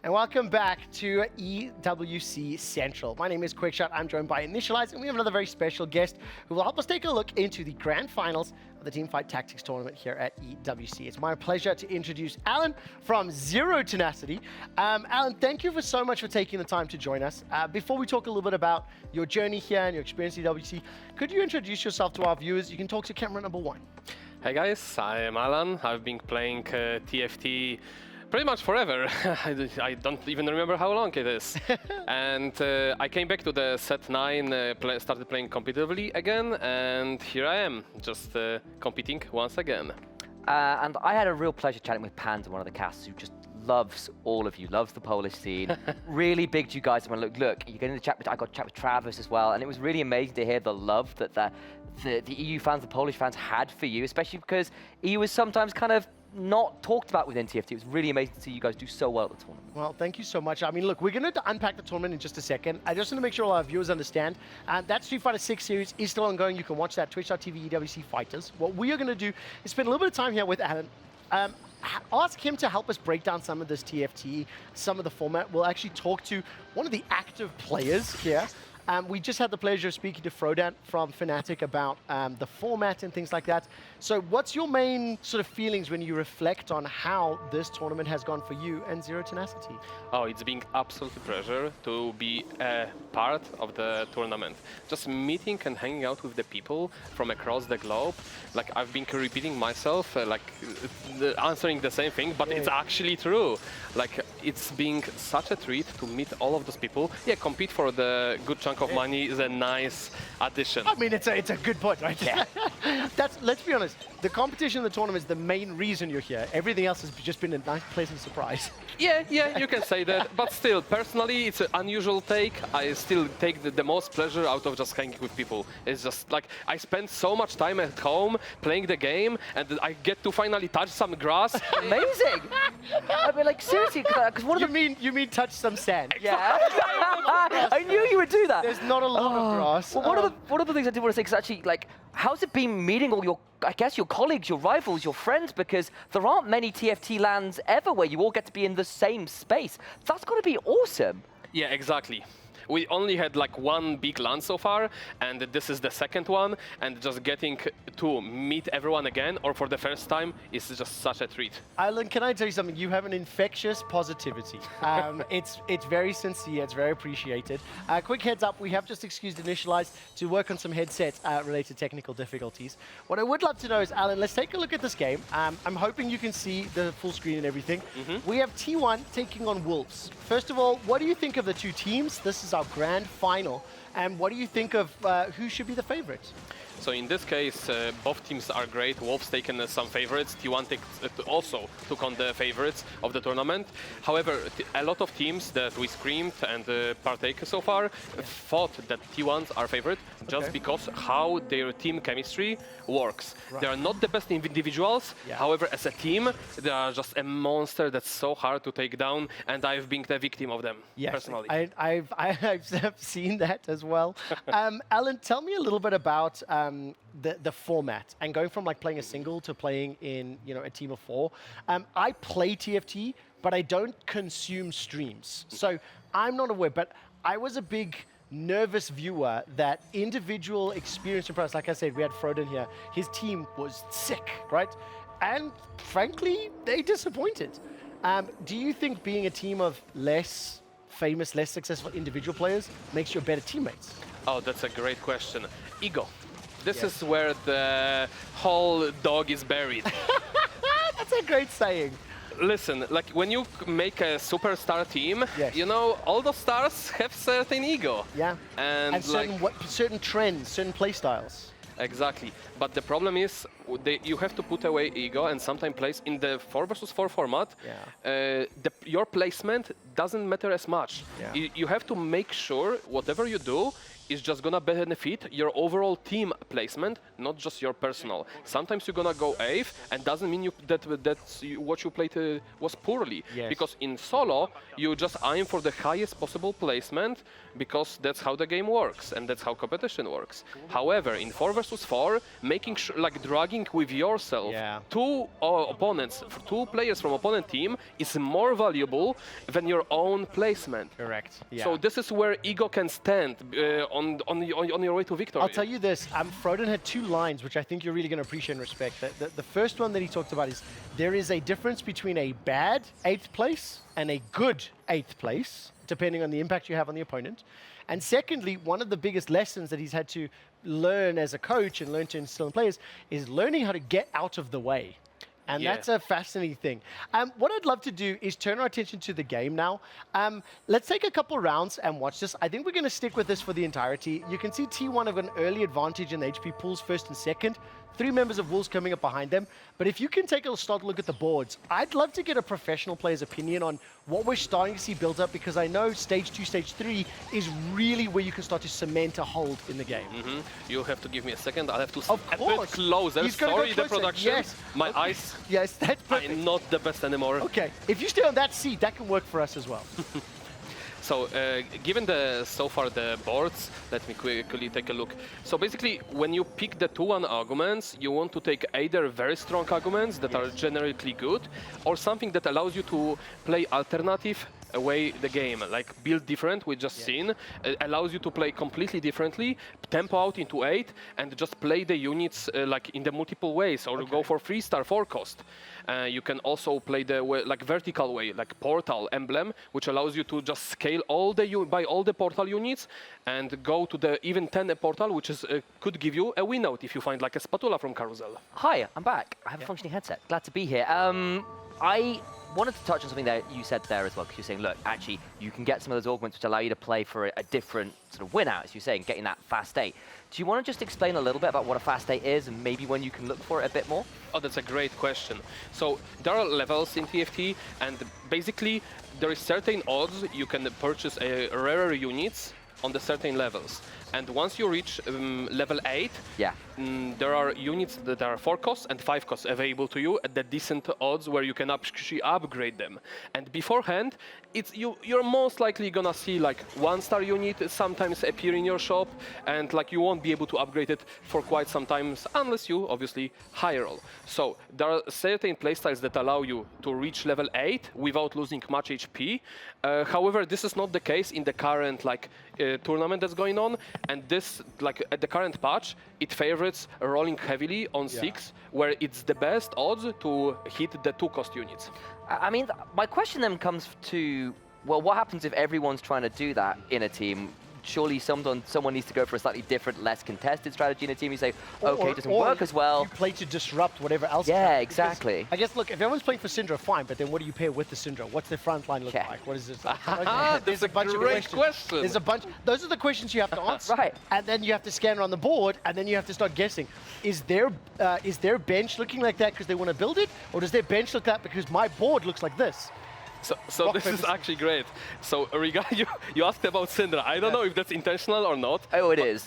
and welcome back to EWC Central. My name is Quickshot. I'm joined by Initialize, and we have another very special guest who will help us take a look into the grand finals of the Teamfight Tactics tournament here at EWC. It's my pleasure to introduce Alan from Zero Tenacity. Alan, thank you so much for taking the time to join us. Before we talk a little bit about your journey here and your experience at EWC, could you introduce yourself to our viewers? You can talk to camera number one. Hey guys, I am Alan. I've been playing TFT pretty much forever. I don't even remember how long it is. And I came back to the set 9, started playing competitively again, and here I am, just competing once again. And I had a real pleasure chatting with Panda, one of the casts, who just loves all of you, loves the Polish scene. Really big to you guys. When look, you get in the chat. I got to chat with Travis as well, and it was really amazing to hear the love that the EU fans, the Polish fans had for you, especially because EU is sometimes kind of not talked about within TFT. It was really amazing to see you guys do so well at the tournament. Well, thank you so much. I mean, look, we're going to unpack the tournament in just a second. I just want to make sure all our viewers understand that Street Fighter 6 series is still ongoing. You can watch that twitch.tv EWC Fighters. What we are going to do is spend a little bit of time here with Alan. Ask him to help us break down some of this TFT, some of the format. We'll actually talk to one of the active players here. We just had the pleasure of speaking to Frodan from Fnatic about the format and things like that. So what's your main sort of feelings when you reflect on how this tournament has gone for you and Zero Tenacity? Oh, it's been absolute pleasure to be a part of the tournament. Just meeting and hanging out with the people from across the globe. Like, I've been repeating myself, answering the same thing, but it's actually true. Like, it's been such a treat to meet all of those people. Yeah, compete for the good chunk of money is a nice addition. I mean, it's a good point, right? Yeah. Let's be honest, the competition in the tournament is the main reason you're here. Everything else has just been a nice, pleasant surprise. Yeah, you can say that. But still, personally, it's an unusual take. I still take the most pleasure out of just hanging with people. It's just like, I spend so much time at home playing the game, and I get to finally touch some grass. Amazing! I mean, like, seriously, because one of the... You mean touch some sand? Yeah. I knew you would do that. There's not a lot of grass. Well, one of the things I did want to say is actually, like, how's it been meeting all your, I guess, your colleagues, your rivals, your friends? Because there aren't many TFT lands ever where you all get to be in the same space. That's got to be awesome. Yeah, exactly. We only had like one big LAN so far, and this is the second one, and just getting to meet everyone again, or for the first time, is just such a treat. Alan, can I tell you something? You have an infectious positivity. It's very sincere, it's very appreciated. Quick heads up, we have just excused Initialize to work on some headset-related technical difficulties. What I would love to know is, Alan, let's take a look at this game. I'm hoping you can see the full screen and everything. We have T1 taking on Wolves. First of all, what do you think of the two teams? This is our grand final. And what do you think of who should be the favorites? So in this case, both teams are great. Wolves taken some favorites. T1 also took on the favorites of the tournament. However, a lot of teams that we screamed and partake so far thought that T1s are favorite just because how their team chemistry works. Right. They are not the best individuals. Yeah. However, as a team, they are just a monster that's so hard to take down. And I've been the victim of them personally. I've seen that as well. Alan, tell me a little bit about the format and going from like playing a single to playing in a team of 4. I play TFT, but I don't consume streams, so I'm not aware. But I was a big nervous viewer that individual experience in practice. Like I said, we had Frodan here. His team was sick, right? And frankly, they disappointed. Do you think being a team of less famous, less successful individual players makes you better teammates? Oh, that's a great question. Ego. This is where the whole dog is buried. That's a great saying. Listen, like when you make a superstar team, you know, all the stars have certain ego. Yeah. And certain trends, certain play styles. Exactly. But the problem is you have to put away ego and sometimes place in the 4 versus 4 format. Yeah. Your placement doesn't matter as much. Yeah. You have to make sure whatever you do, is just gonna benefit your overall team placement, not just your personal. Sometimes you're gonna go 8th, and doesn't mean what you played was poorly. Yes. Because in solo, you just aim for the highest possible placement, because that's how the game works, and that's how competition works. However, in 4 versus 4, making like dragging with yourself two opponents, two players from opponent team, is more valuable than your own placement. Correct. Yeah. So this is where ego can stand on your way to victory. I'll tell you this, Froden had 2 lines which I think you're really going to appreciate and respect. The first one that he talked about is there is a difference between a bad 8th place and a good 8th place, depending on the impact you have on the opponent. And secondly, one of the biggest lessons that he's had to learn as a coach and learn to instill in players is learning how to get out of the way. And that's a fascinating thing. What I'd love to do is turn our attention to the game now. Let's take a couple rounds and watch this. I think we're going to stick with this for the entirety. You can see T1 have got an early advantage in the HP pools, 1st and 2nd. 3 members of Wolves coming up behind them. But if you can take a start look at the boards, I'd love to get a professional player's opinion on what we're starting to see built up, because I know stage 2, stage 3 is really where you can start to cement a hold in the game. You have to give me a second. I'll have to Of a bit course. closer. He's gonna Sorry, go the closer. production. Yes. My eyes Yes, that's perfect. are not the best anymore. Okay, if you stay on that seat, that can work for us as well. So, given so far the boards, let me quickly take a look. So basically, when you pick the 2-1 arguments, you want to take either very strong arguments that are generically good, or something that allows you to play alternative away the game, like build different, we just seen, allows you to play completely differently, tempo out into 8, and just play the units like in the multiple ways, or go for 3-star 4 cost. You can also play the like vertical way, like portal emblem, which allows you to just scale by all the portal units and go to the even 10 portal, which is could give you a win out if you find like a spatula from Carousel. Hi, I'm back. I have a functioning headset. Glad to be here. I wanted to touch on something that you said there as well, because you're saying, look, actually, you can get some of those augments which allow you to play for a different sort of win out, as you're saying, getting that fast state. Do you want to just explain a little bit about what a fast state is and maybe when you can look for it a bit more? Oh, that's a great question. So there are levels in TFT, and basically there is certain odds you can purchase rarer units on the certain levels. And once you reach level 8, there are units that are 4 costs and 5 costs available to you at the decent odds where you can actually upgrade them. And beforehand, you're most likely gonna see like 1-star unit sometimes appear in your shop, and like you won't be able to upgrade it for quite some time unless you obviously high roll. So there are certain playstyles that allow you to reach level 8 without losing much HP. However, this is not the case in the current like tournament that's going on. And this, like at the current patch, it favorites rolling heavily on 6, where it's the best odds to hit the 2-cost units. I mean, my question then comes to, well, what happens if everyone's trying to do that in a team? Surely someone needs to go for a slightly different, less contested strategy in a team. You say, okay, it doesn't work as well. You play to disrupt whatever else. Yeah, exactly. Because I guess, look, if everyone's playing for Syndra, fine, but then what do you pair with the Syndra? What's their front line look like? What is it like? There's a bunch of questions. There's a bunch. Those are the questions you have to answer. Right. And then you have to scan on the board, and then you have to start guessing. Is their bench looking like that because they want to build it, or does their bench look like that because my board looks like this? So this is actually great. So you asked about Syndra. I don't know if that's intentional or not. Oh, it is.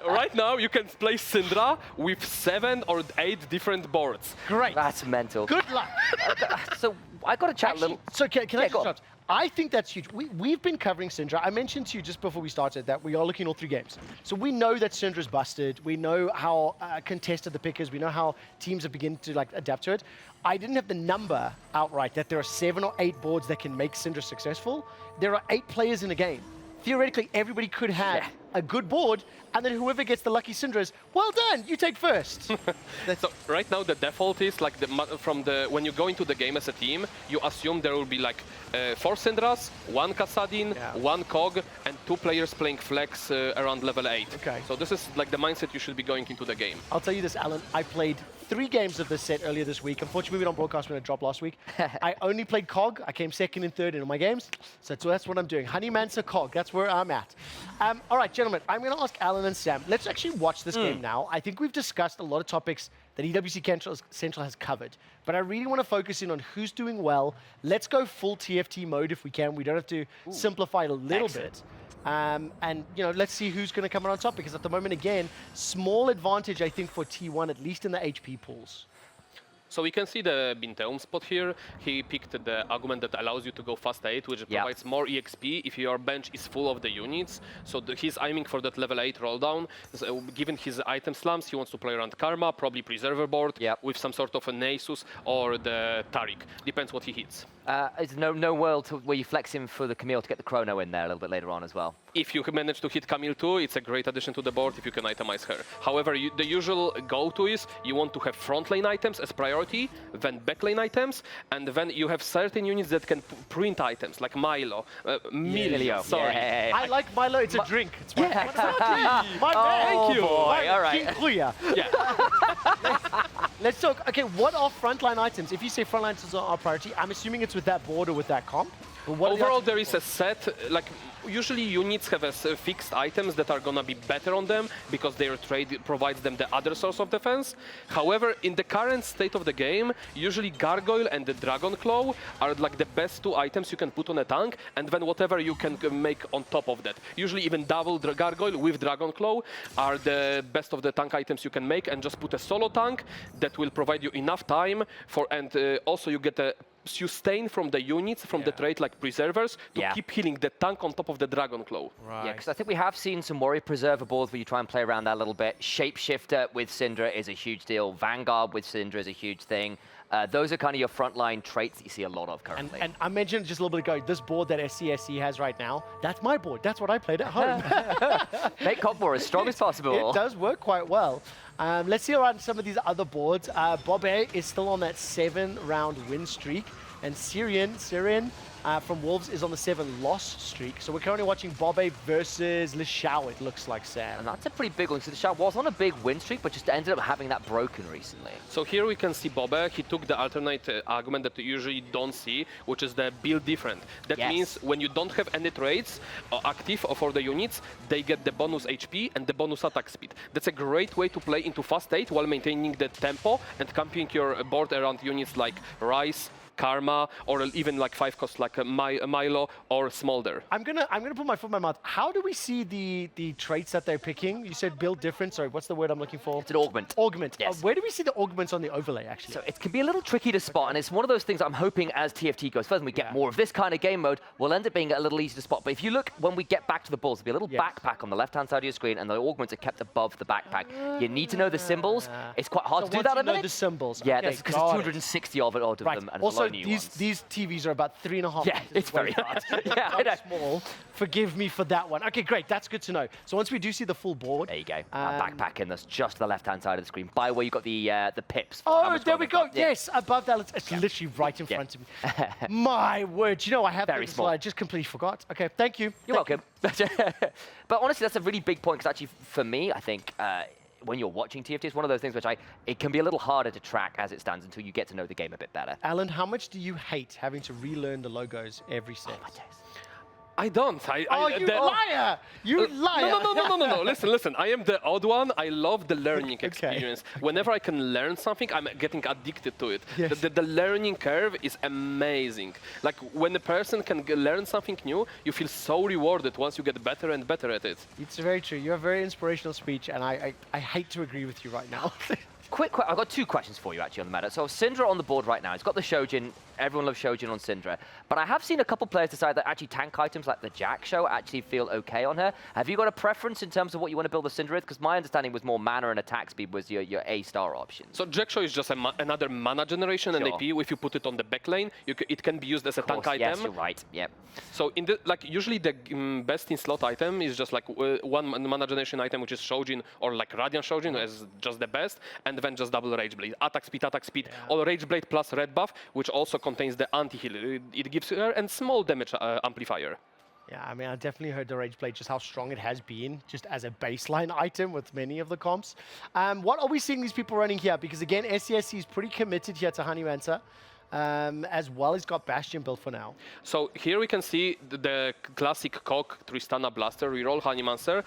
Right now, you can play Syndra with 7 or 8 different boards. Great. That's mental. Good luck. So I got to chat a little. So can I just go on. start? I think that's huge. We've been covering Syndra. I mentioned to you just before we started that we are looking at all 3 games. So we know that Syndra's busted. We know how contested the pick is. We know how teams are beginning to like adapt to it. I didn't have the number outright that there are 7 or 8 boards that can make Syndra successful. There are 8 players in a game. Theoretically, everybody could have a good board, and then whoever gets the lucky Syndras, well done, you take first. So right now the default is like when you go into the game as a team, you assume there will be like 4 Syndras, 1 Kassadin, 1 Cog, and 2 players playing flex around level 8. Okay. So this is like the mindset you should be going into the game. I'll tell you this, Alan, I played 3 games of this set earlier this week. Unfortunately, we don't broadcast when it dropped last week. I only played Cog. I came 2nd and 3rd in all my games. So that's what I'm doing. Honey Mancer Cog, that's where I'm at. All right, gentlemen, I'm going to ask Alan and Sam. Let's actually watch this game now. I think we've discussed a lot of topics that EWC Central has covered. But I really want to focus in on who's doing well. Let's go full TFT mode if we can. We don't have to simplify it a little bit. And, you know, let's see who's going to come out on top, because at the moment, again, small advantage, I think, for T1, at least in the HP pools. So we can see the Binteum spot here. He picked the argument that allows you to go fast 8, which provides more EXP if your bench is full of the units. So he's aiming for that level 8 roll down. So, given his item slumps, he wants to play around Karma, probably Preserver board with some sort of a Nasus or the Taric. Depends what he hits. Is no world where you flex him for the Camille to get the Chrono in there a little bit later on as well? If you manage to hit Camille too, it's a great addition to the board if you can itemize her. However, the usual go-to is you want to have front lane items as priority, then back lane items, and then you have certain units that can print items, like Milo. Milio, sorry. Yeah. I like Milo, it's a drink. It's my Yeah. my Thank you. Boy, all right. Yeah. Let's talk. Okay, what are frontline items? If you say frontline items are our priority, I'm assuming it's with that board or with that comp. But what Overall, there is a set, like, usually units have fixed items that are gonna be better on them because their trade provides them the other source of defense. However, in the current state of the game, usually Gargoyle and the Dragon Claw are like the best two items you can put on a tank, and then whatever you can make on top of that. Usually even double Gargoyle with Dragon Claw are the best of the tank items you can make, and just put a solo tank that will provide you enough time for, and also you get a sustain from the units, from the trait like Preservers, to keep healing the tank on top of the Dragon Claw. Right. Yeah, because I think we have seen some Warrior Preserver boards where you try and play around that a little bit. Shapeshifter with Syndra is a huge deal. Vanguard with Syndra is a huge thing. Those are kind of your frontline traits that you see a lot of currently. And I mentioned just a little bit ago, this board that SCSC has right now, that's my board. That's what I played at home. Make Comp War as strong as possible. It does work quite well. Let's see around some of these other boards. Bobe is still on that 7-round win streak. And Syrian from Wolves is on the 7-loss streak. So we're currently watching Bobe versus Lishao, it looks like, Sam. And that's a pretty big one. So Lishao was on a big win streak, but just ended up having that broken recently. So here we can see Bobe. He took the alternate argument that you usually don't see, which is the build different. That means when you don't have any traits active for the units, they get the bonus HP and the bonus attack speed. That's a great way to play into fast 8 while maintaining the tempo and camping your board around units like Rice, Karma, or even like 5-cost like Milo or Smolder. I'm gonna put my foot in my mouth. How do we see the traits that they're picking? You said build different. Sorry, what's the word I'm looking for? It's an augment. Augment. Yes. Where do we see the augments on the overlay, actually? So it can be a little tricky to spot, and it's one of those things I'm hoping as TFT goes further and we get more of this kind of game mode, will end up being a little easier to spot. But if you look, when we get back to the balls, there'll be a little backpack on the left-hand side of your screen, and the augments are kept above the backpack. You need to know the symbols. It's quite hard to do that in a minute. The symbols. Yeah, okay, that's because there's 260 of them, and also, it's new these TVs are about 3.5 Yeah, it's very hard. Yeah, I know. Small. Forgive me for that one. Okay, great. That's good to know. So once we do see the full board, there you go. Backpack in that's just the left-hand side of the screen, by where you got the pips. Oh, there we go. Yes, above that. It's literally right in front of me. My word. You know, I have very small. I just completely forgot. Okay, thank you. You're welcome. But honestly, that's a really big point, because actually, for me, I think when you're watching TFT, it's one of those things which it can be a little harder to track as it stands until you get to know the game a bit better. Alan, how much do you hate having to relearn the logos every set? Oh, my days. I don't. You liar! You liar! No. Listen. I am the odd one. I love the learning experience. Whenever I can learn something, I'm getting addicted to it. Yes. The learning curve is amazing. Like, when a person can learn something new, you feel so rewarded once you get better and better at it. It's very true. You have a very inspirational speech, and I hate to agree with you right now. Quick, I've got two questions for you actually on the meta. So Syndra on the board right now. He's got the Shojin. Everyone loves Shojin on Syndra. But I have seen a couple players decide that actually tank items like the Jack Show actually feel okay on her. Have you got a preference in terms of what you want to build the Syndra with? Because my understanding was more mana and attack speed was your A-star option. So Jack Show is just another mana generation and AP. If you put it on the back lane, it can be used as a tank item. Yes, you're right. Yep. So in usually the best in slot item is just like one mana generation item, which is Shojin or like Radiant Shojin as just the best, and then just double Rage Blade. Attack speed, or Rage Blade plus red buff, which also contains the anti-heal. It gives her and small damage amplifier. Yeah, I mean, I definitely heard the Rage Blade, just how strong it has been, just as a baseline item with many of the comps. What are we seeing these people running here? Because again, SCSC is pretty committed here to Honeymancer. as well. He's got Bastion built for now. So here we can see the classic Cock Tristana Blaster reroll Honeymancer.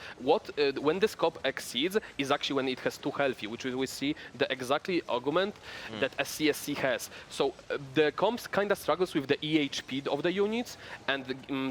When the scope exceeds is actually when it has 2 healthy, which we see the exactly augment that SCSC has. So the comps kind of struggles with the EHP of the units, and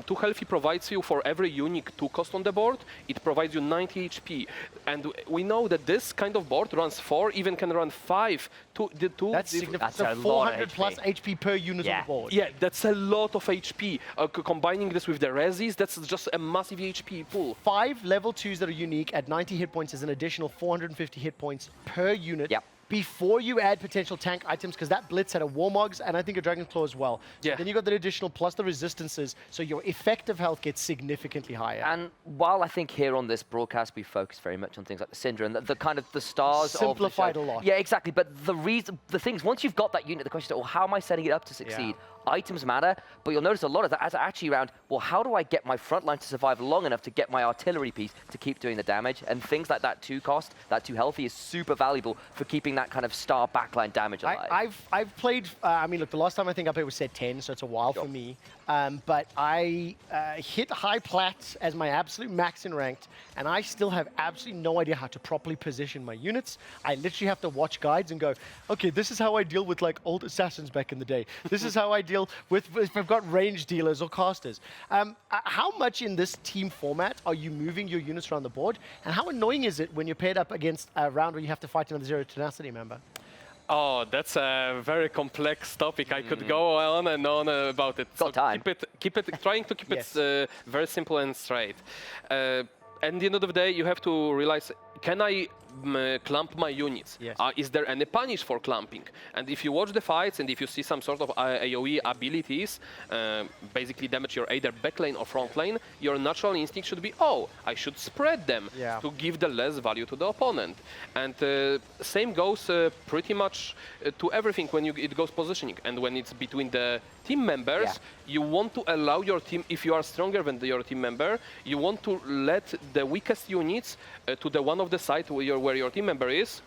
2 healthy provides you for every unique 2 cost on the board, it provides you 90 HP. And we know that this kind of board runs 4, even can run 5. That's significant. That's So a lot of 400 HP. plus HP per unit on the board. Yeah, that's a lot of HP. Combining this with the resis, that's just a massive HP pool. 5 level 2s that are unique at 90 hit points is an additional 450 hit points per unit. Yep. Before you add potential tank items, because that Blitz had a Warmogs and I think a Dragon Claw as well. So Yeah. then you got the additional plus the resistances, so your effective health gets significantly higher. And while I think here on this broadcast we focus very much on things like the Syndra and the kind of the stars Simplified of the show. a lot. Yeah, exactly. But the things, once you've got that unit, the question is, well, how am I setting it up to succeed? Items matter, but you'll notice a lot of that is actually around, well, how do I get my front line to survive long enough to get my artillery piece to keep doing the damage? And things like that 2 cost, that 2 healthy is super valuable for keeping that kind of star backline damage alive. I've played, I mean, look, the last time I think I played was set 10, so it's a while for me. But I hit high plat as my absolute max in ranked, and I still have absolutely no idea how to properly position my units. I literally have to watch guides and go, okay, this is how I deal with like old assassins back in the day. This is how I deal with if I've got range dealers or casters. How much in this team format are you moving your units around the board? And how annoying is it when you're paired up against a round where you have to fight another Zero Tenacity member? Oh, that's a very complex topic. I could go on and on about it. Got time. Trying to keep Yes. it very simple and straight. At the end of the day, you have to realize, can I clamp my units? Yes. Is there any punish for clamping? And if you watch the fights and if you see some sort of AoE abilities, basically damage your either backline or front lane, your natural instinct should be, oh, I should spread them to give the less value to the opponent. And same goes pretty much to everything when it goes positioning. And when it's between the team members, you want to allow your team, if you are stronger than your team member, you want to let the weakest units to the one of the side where your team member is,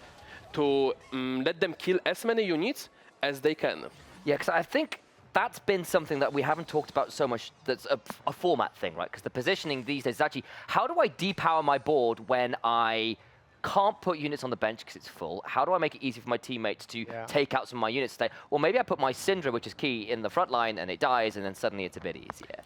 to let them kill as many units as they can. Yeah, because I think that's been something that we haven't talked about so much. That's a format thing, right? Because the positioning these days is actually, how do I depower my board when I can't put units on the bench because it's full? How do I make it easy for my teammates to take out some of my units today? Well, maybe I put my Syndra, which is key, in the front line and it dies, and then suddenly it's a bit easier.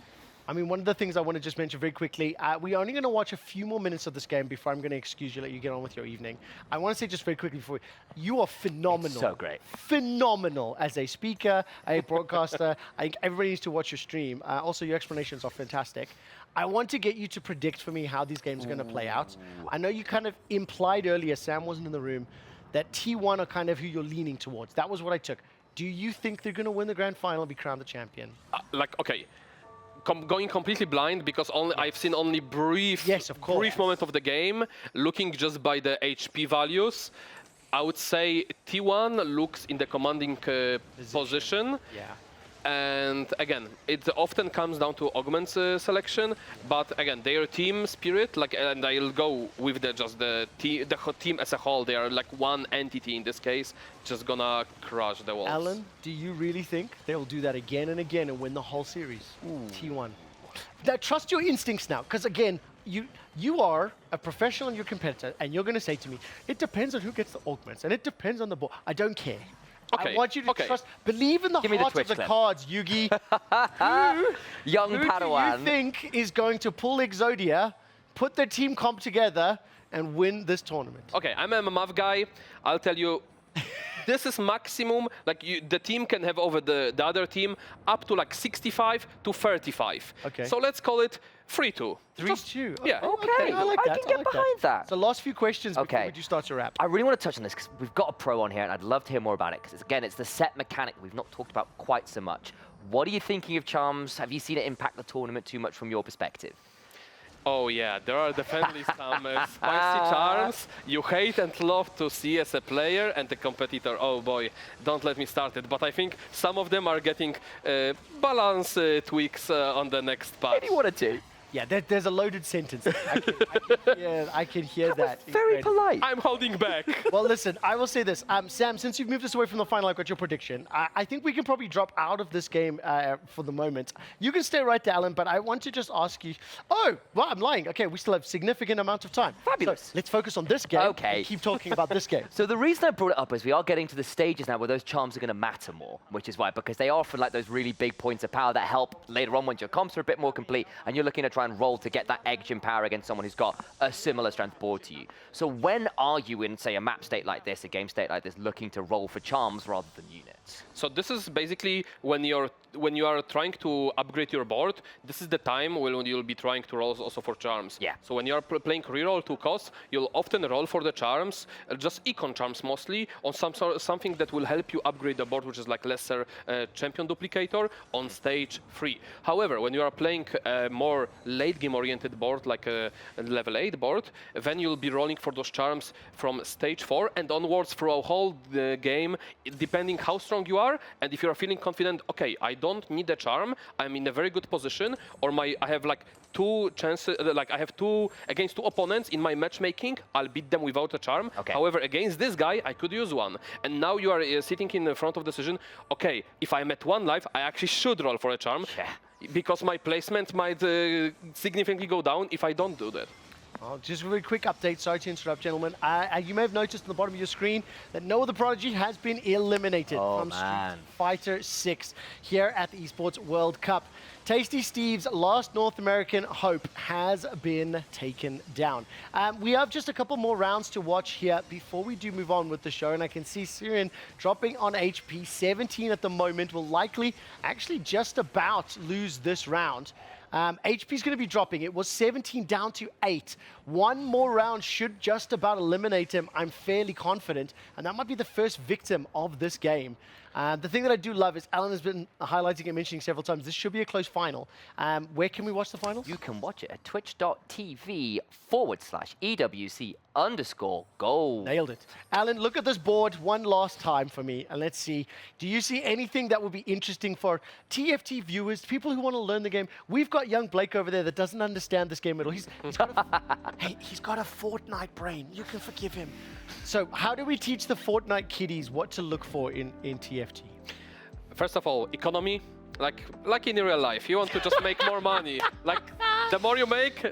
I mean, one of the things I want to just mention very quickly, we're only going to watch a few more minutes of this game before I'm going to excuse you, let you get on with your evening. I want to say just very quickly before you are phenomenal. It's so great. Phenomenal as a speaker, a broadcaster. I think everybody needs to watch your stream. Also, your explanations are fantastic. I want to get you to predict for me how these games are going to play out. I know you kind of implied earlier, Sam wasn't in the room, that T1 are kind of who you're leaning towards. That was what I took. Do you think they're going to win the grand final and be crowned the champion? Okay. Going completely blind because I've seen only brief moment of the game, looking just by the HP values. I would say T1 looks in the commanding position. Yeah. And again, it often comes down to Augment's selection, but again, their team spirit, and I'll go with the team as a whole. They are like one entity in this case, just gonna crush the walls. Alan, do you really think they'll do that again and again and win the whole series? T1. Now, trust your instincts now, because again, you are a professional and you're a competitor, and you're going to say to me, it depends on who gets the augments, and it depends on the board. I don't care. Okay. I want you to trust, believe in the heart of the cards, Yugi. Young who Padawan. do you think is going to pull Exodia, put their team comp together, and win this tournament? Okay, I'm a math guy. I'll tell you, this is maximum, the team can have over the other team up to 65 to 35. Okay. So let's call it 3-2. 3-2. Yeah. Okay, I like that. I can get behind that. So last few questions before Okay. we do start to wrap. I really want to touch on this because we've got a pro on here and I'd love to hear more about it because, again, it's the set mechanic we've not talked about quite so much. What are you thinking of Charms? Have you seen it impact the tournament too much from your perspective? Oh yeah, there are definitely some spicy charms you hate and love to see as a player and a competitor. Oh boy, don't let me start it. But I think some of them are getting balance tweaks on the next patch. Maybe one or two. Yeah, there's a loaded sentence. I can hear that. Very Incredible. polite. I'm holding back. Well, listen, I will say this. Sam, since you've moved us away from the final, I've got your prediction. I think we can probably drop out of this game for the moment. You can stay right there, Alan, but I want to just ask you... Oh, well, I'm lying. Okay, we still have significant amount of time. Fabulous. So let's focus on this game Okay. and keep talking about this game. So the reason I brought it up is we are getting to the stages now where those charms are going to matter more, which is why, because they are often like those really big points of power that help later on when your comps are a bit more complete and you're looking to try and roll to get that edge in power against someone who's got a similar strength board to you. So when are you in, say, a map state like this, a game state like this, looking to roll for charms rather than units? So this is basically when you are trying to upgrade your board, this is the time when you'll be trying to roll also for charms. Yeah. So when you are playing reroll 2 costs, you'll often roll for the charms, just econ charms mostly, on something that will help you upgrade the board, which is like lesser champion duplicator on stage 3. However, when you are playing a more late game oriented board, like a level 8 board, then you'll be rolling for those charms from stage 4 and onwards throughout whole the game, depending how strong you are, and if you are feeling confident, okay, I don't need a charm, I'm in a very good position, or I have like 2 chances, like I have 2 against 2 opponents in my matchmaking, I'll beat them without a charm. Okay. However, against this guy, I could use one. And now you are sitting in the front of the decision, okay, if I'm at 1 life, I actually should roll for a charm, Yeah. because my placement might significantly go down if I don't do that. Well, just a very quick update. Sorry to interrupt, gentlemen. You may have noticed on the bottom of your screen that No Other Prodigy has been eliminated from man. Street Fighter 6 here at the Esports World Cup. Tasty Steve's last North American hope has been taken down. We have just a couple more rounds to watch here before we do move on with the show, and I can see Syrian dropping on HP 17 at the moment, will likely actually just about lose this round. HP is going to be dropping. It was 17 down to 8. One more round should just about eliminate him, I'm fairly confident, and that might be the first victim of this game. The thing that I do love is Alan has been highlighting and mentioning several times, this should be a close final. Where can we watch the finals? You can watch it at twitch.tv/EWC_goal. Nailed it. Alan, look at this board one last time for me, and let's see. Do you see anything that would be interesting for TFT viewers, people who want to learn the game? We've got young Blake over there that doesn't understand this game at all. He's got a Fortnite brain. You can forgive him. So how do we teach the Fortnite kiddies what to look for in TFT? First of all, economy. Like in real life, you want to just make more money. Like, the more you make,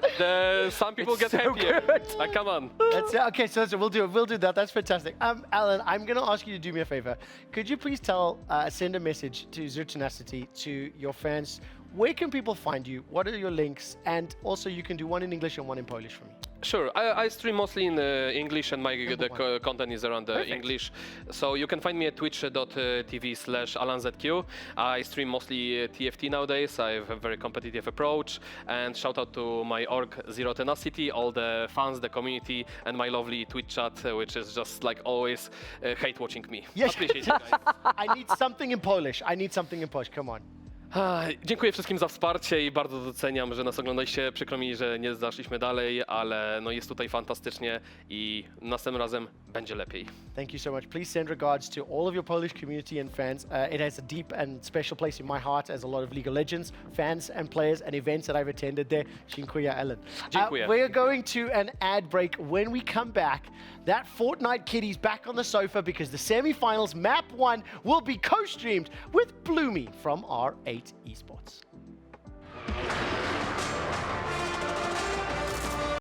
some people get happier. Like, come on. That's it. Okay, so we'll do that. That's fantastic. Alan, I'm going to ask you to do me a favor. Could you please send a message to Zero Tenacity, to your fans? Where can people find you? What are your links? And also, you can do one in English and one in Polish for me. Sure, I stream mostly in English, and the content is around English. So you can find me at twitch.tv/ALANZQ. I stream mostly TFT nowadays. I have a very competitive approach. And shout out to my org, Zero Tenacity, all the fans, the community, and my lovely Twitch chat, which is just like always hate watching me. Yes. Appreciate it, guys. I need something in Polish. Come on. Dziękuję wszystkim za wsparcie i bardzo doceniam, że nas oglądaliście. Przykro mi, że nie zaszliśmy dalej, ale no jest tutaj fantastycznie i następnym razem będzie lepiej. Thank you so much. Please send regards to all of your Polish community and fans. It has a deep and special place in my heart, as a lot of League of Legends fans and players and events that I've attended there. Dziękuję, Ellen. Dziękuję. We're going to an ad break. When we come back, that Fortnite kiddie's back on the sofa because the semi-finals, map 1, will be co-streamed with Bloomy from R8 Esports.